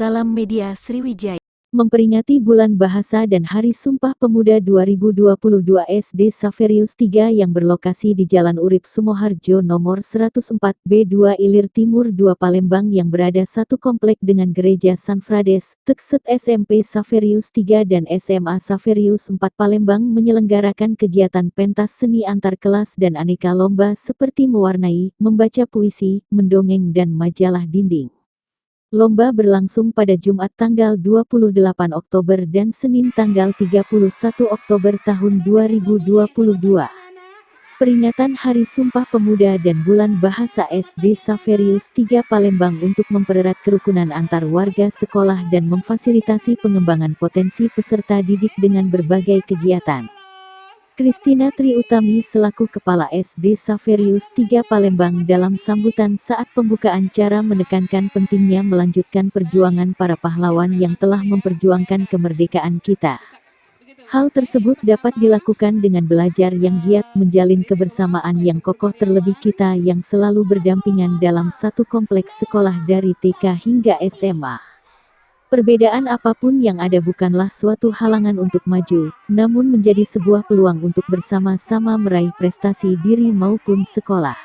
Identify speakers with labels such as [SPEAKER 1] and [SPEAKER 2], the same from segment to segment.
[SPEAKER 1] Salam Media Sriwijaya.
[SPEAKER 2] Memperingati Bulan Bahasa dan Hari Sumpah Pemuda 2022 SD Saverius III yang berlokasi di Jalan Urip Sumoharjo nomor 104 B2 Ilir Timur 2 Palembang yang berada satu komplek dengan Gereja San Frades, Tekset SMP Saverius III dan SMA Saverius IV Palembang menyelenggarakan kegiatan pentas seni antar kelas dan aneka lomba seperti mewarnai, membaca puisi, mendongeng dan majalah dinding. Lomba berlangsung pada Jumat tanggal 28 Oktober dan Senin tanggal 31 Oktober tahun 2022. Peringatan Hari Sumpah Pemuda dan Bulan Bahasa SD Saverius III Palembang untuk mempererat kerukunan antar warga sekolah dan memfasilitasi pengembangan potensi peserta didik dengan berbagai kegiatan. Kristina Triutami selaku Kepala SD Saverius III Palembang dalam sambutan saat pembukaan cara menekankan pentingnya melanjutkan perjuangan para pahlawan yang telah memperjuangkan kemerdekaan kita. Hal tersebut dapat dilakukan dengan belajar yang giat, menjalin kebersamaan yang kokoh, terlebih kita yang selalu berdampingan dalam satu kompleks sekolah dari TK hingga SMA. Perbedaan apapun yang ada bukanlah suatu halangan untuk maju, namun menjadi sebuah peluang untuk bersama-sama meraih prestasi diri maupun sekolah.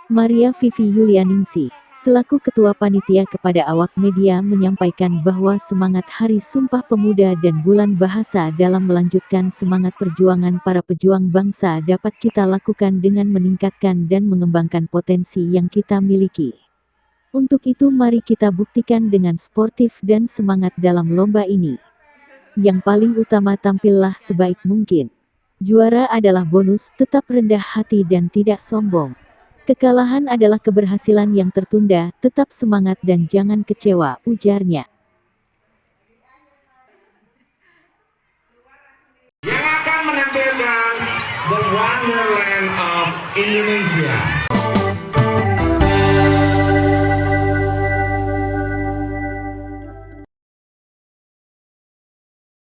[SPEAKER 2] Maria Vivi Yulianingsih, selaku Ketua Panitia kepada awak media menyampaikan bahwa semangat Hari Sumpah Pemuda dan Bulan Bahasa dalam melanjutkan semangat perjuangan para pejuang bangsa dapat kita lakukan dengan meningkatkan dan mengembangkan potensi yang kita miliki. Untuk itu mari kita buktikan dengan sportif dan semangat dalam lomba ini. Yang paling utama tampillah sebaik mungkin. Juara adalah bonus, tetap rendah hati dan tidak sombong. Kekalahan adalah keberhasilan yang tertunda, tetap semangat dan jangan kecewa, ujarnya.
[SPEAKER 3] Yang akan menampilkan The Wonderland of Indonesia.